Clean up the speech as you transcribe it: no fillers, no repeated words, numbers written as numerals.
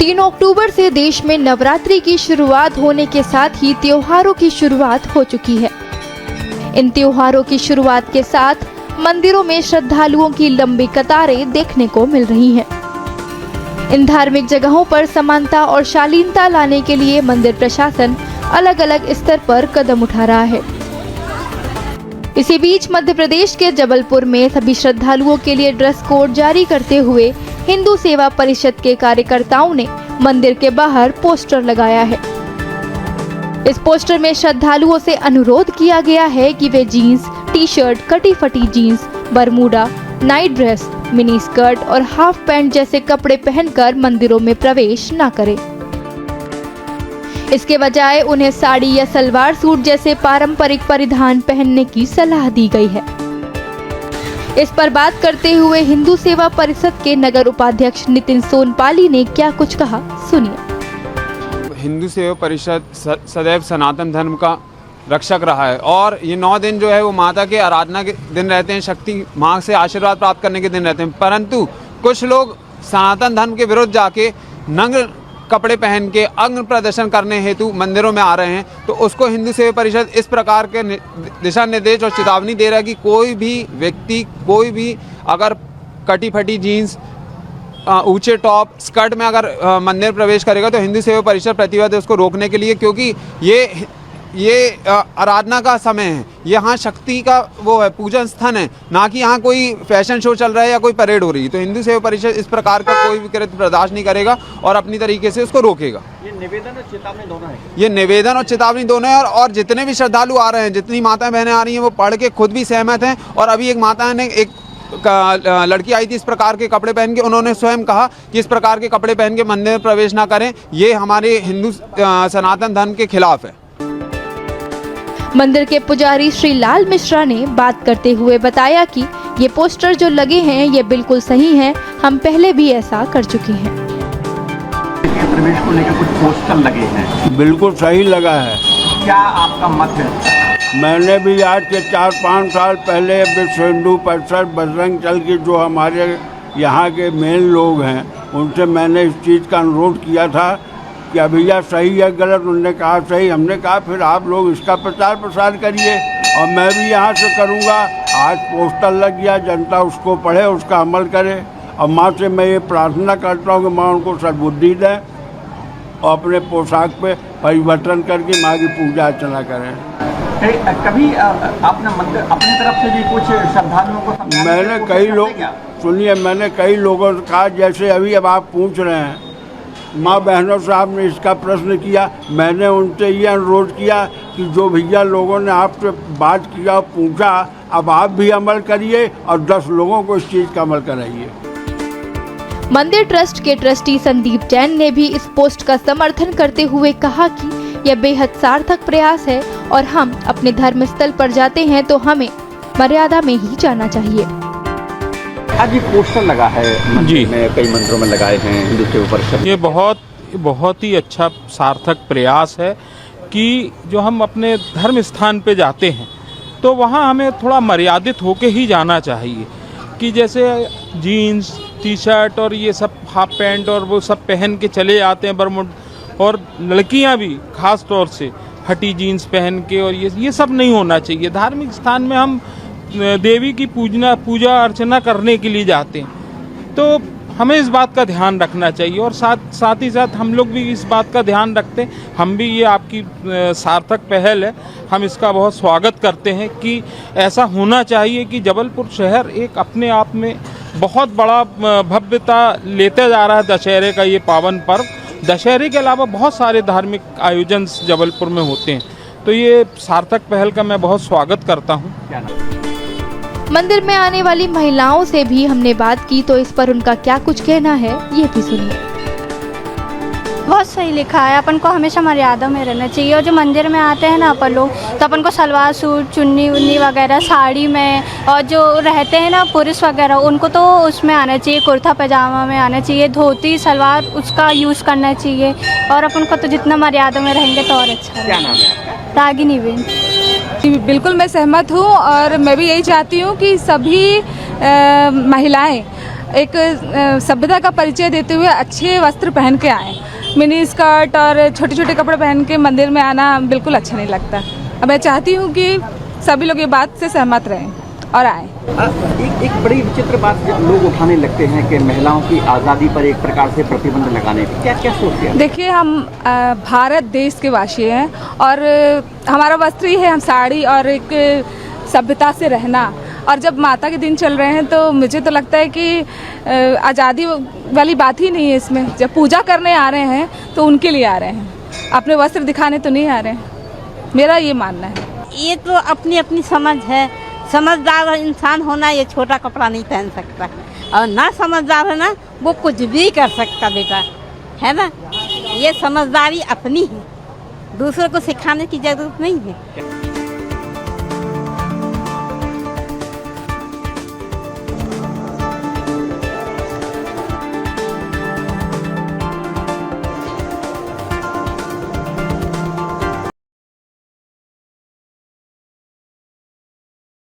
3 अक्टूबर से देश में नवरात्रि की शुरुआत होने के साथ ही त्योहारों की शुरुआत हो चुकी है। इन त्योहारों की शुरुआत के साथ मंदिरों में श्रद्धालुओं की लंबी कतारें देखने को मिल रही हैं। इन धार्मिक जगहों पर समानता और शालीनता लाने के लिए मंदिर प्रशासन अलग अलग स्तर पर कदम उठा रहा है। इसी बीच मध्य प्रदेश के जबलपुर में सभी श्रद्धालुओं के लिए ड्रेस कोड जारी करते हुए हिंदू सेवा परिषद के कार्यकर्ताओं ने मंदिर के बाहर पोस्टर लगाया है। इस पोस्टर में श्रद्धालुओं से अनुरोध किया गया है कि वे जीन्स, टी-शर्ट, कटी फटी jeans, Bermuda, night dress, mini skirt और हाफ पैंट जैसे कपड़े पहनकर मंदिरों में प्रवेश न करें। इसके बजाय उन्हें साड़ी या सलवार सूट जैसे पारंपरिक परिधान पहनने की सलाह दी गई है। इस पर बात करते हुए हिंदू सेवा परिषद के नगर उपाध्यक्ष नितिन सोनपाली ने क्या कुछ कहा, सुनिए। हिंदू सेवा परिषद सदैव सनातन धर्म का रक्षक रहा है और ये 9 दिन जो है वो माता के आराधना के दिन रहते हैं, शक्ति माँ से आशीर्वाद प्राप्त करने के दिन रहते हैं। परंतु कुछ लोग सनातन धर्म के विरुद्ध जाके नंगे कपड़े पहन के अंग प्रदर्शन करने हेतु मंदिरों में आ रहे हैं, तो उसको हिंदू सेवा परिषद इस प्रकार के दिशा निर्देश और चेतावनी दे रहा है कि कोई भी व्यक्ति, कोई भी अगर कटी फटी जीन्स, ऊंचे टॉप, स्कर्ट में अगर मंदिर प्रवेश करेगा तो हिंदू सेवा परिषद प्रतिबद्ध है उसको रोकने के लिए, क्योंकि ये आराधना का समय है। यहाँ शक्ति का वो है, पूजन स्थान है, ना कि यहाँ कोई फैशन शो चल रहा है या कोई परेड हो रही है। तो हिंदू सेवा परिषद इस प्रकार का कोई भी कृत्य बर्दाश्त नहीं करेगा और अपनी तरीके से उसको रोकेगा। ये निवेदन और चेतावनी दोनों है। ये निवेदन और चेतावनी दोनों है और जितने भी श्रद्धालु आ रहे हैं, जितनी माताएं बहनें आ रही हैं, वो पढ़ के खुद भी सहमत हैं। और अभी एक माता ने एक लड़की आई थी इस प्रकार के कपड़े पहन के, उन्होंने स्वयं कहा कि इस प्रकार के कपड़े पहन के मंदिर में प्रवेश ना करें, ये हमारे हिंदू सनातन धर्म के खिलाफ है। मंदिर के पुजारी श्री लाल मिश्रा ने बात करते हुए बताया कि ये पोस्टर जो लगे हैं ये बिल्कुल सही हैं, हम पहले भी ऐसा कर चुके हैं। प्रवेश को लेकर कुछ पोस्टर लगे हैं, बिल्कुल सही लगा है। क्या आपका मत है? मैंने भी आज के 4-5 साल पहले विश्व हिंदू परिषद बजरंग दल के जो हमारे यहाँ के मेन लोग हैं उनसे मैंने इस चीज़ का अनुरोध किया था कि भैया सही है गलत, उन्होंने कहा सही। हमने कहा फिर आप लोग इसका प्रचार प्रसार करिए और मैं भी यहाँ से करूँगा। आज पोस्टर लग गया, जनता उसको पढ़े, उसका अमल करे और माँ से मैं ये प्रार्थना करता हूँ कि माँ उनको सद्बुद्धि दें और अपने पोशाक पे परिवर्तन करके माँ की पूजा अर्चना करें। कभी आपने मंदिर अपनी तरफ से भी कुछ श्रद्धालुओं को मैंने कई लोग, सुनिए, मैंने कई लोगों से कहा, जैसे अभी अब आप पूछ रहे हैं, माँ बहनों से आपने इसका प्रश्न किया, मैंने उनसे ये अनुरोध किया कि जो भैया लोगों ने आपसे बात किया, पूछा, अब आप भी अमल करिए और 10 लोगों को इस चीज़ का अमल कराइए। मंदिर ट्रस्ट के ट्रस्टी संदीप जैन ने भी इस पोस्ट का समर्थन करते हुए कहा कि यह बेहद सार्थक प्रयास है और हम अपने धर्म स्थल पर जाते हैं तो हमें मर्यादा में ही जाना चाहिए। आज ये पोस्टर लगा है मंदिर में, कई मंदिरों में लगाए हैं हिंदू सेवा परिषद। ये बहुत ही अच्छा सार्थक प्रयास है कि जो हम अपने धर्म स्थान पे जाते हैं तो वहाँ हमें थोड़ा मर्यादित होके ही जाना चाहिए, कि जैसे जीन्स, टी-शर्ट और ये सब हाफ पैंट और वो सब पहन के चले जाते हैं बरमुड, और लड़कियाँ भी खास तौर से फटी जीन्स पहन के, और ये सब नहीं होना चाहिए। धार्मिक स्थान में हम देवी की पूजा अर्चना करने के लिए जाते हैं, तो हमें इस बात का ध्यान रखना चाहिए और साथ ही साथ हम लोग भी इस बात का ध्यान रखते हैं। हम भी, ये आपकी सार्थक पहल है, हम इसका बहुत स्वागत करते हैं कि ऐसा होना चाहिए कि जबलपुर शहर एक अपने आप में बहुत बड़ा भव्यता लेते जा रहा है। दशहरे का ये पावन पर्व, दशहरे के अलावा बहुत सारे धार्मिक आयोजन जबलपुर में होते हैं, तो ये सार्थक पहल का मैं बहुत स्वागत करता हूँ। मंदिर में आने वाली महिलाओं से भी हमने बात की, तो इस पर उनका क्या कुछ कहना है ये भी सुनिए। बहुत सही लिखा है, अपन को हमेशा मर्यादा में रहना चाहिए। और जो मंदिर में आते हैं ना अपन लोग, तो अपन को सलवार सूट, चुन्नी उन्नी वगैरह साड़ी में, और जो रहते हैं ना पुरुष वगैरह, उनको तो उसमें आना चाहिए, कुर्ता पैजामा में आना चाहिए, धोती सलवार उसका यूज़ करना चाहिए। और अपन को तो जितना मर्यादा में रहेंगे तो और अच्छा। क्या नाम है आपका? रागिनी बेन। बिल्कुल मैं सहमत हूँ और मैं भी यही चाहती हूँ कि सभी महिलाएं एक सभ्यता का परिचय देते हुए अच्छे वस्त्र पहन के आएँ। मिनी स्कर्ट और छोटे छोटे कपड़े पहन के मंदिर में आना बिल्कुल अच्छा नहीं लगता। अब मैं चाहती हूँ कि सभी लोग ये बात से सहमत रहें और आएँ। एक बड़ी विचित्र बात लोग उठाने लगते हैं कि महिलाओं की आज़ादी पर एक प्रकार से प्रतिबंध लगाने की, क्या क्या सोचते हैं? देखिए, हम भारत देश के वासी हैं और हमारा वस्त्र ही है, हम साड़ी और एक सभ्यता से रहना। और जब माता के दिन चल रहे हैं तो मुझे तो लगता है कि आज़ादी वाली बात ही नहीं है इसमें। जब पूजा करने आ रहे हैं तो उनके लिए आ रहे हैं, अपने वस्त्र दिखाने तो नहीं आ रहे हैं। मेरा ये मानना है। ये तो अपनी अपनी समझ है। समझदार इंसान होना ये छोटा कपड़ा नहीं पहन सकता, और ना समझदार है ना वो कुछ भी कर सकता बेटा, है ना। ये समझदारी अपनी है, दूसरों को सिखाने की जरूरत नहीं है।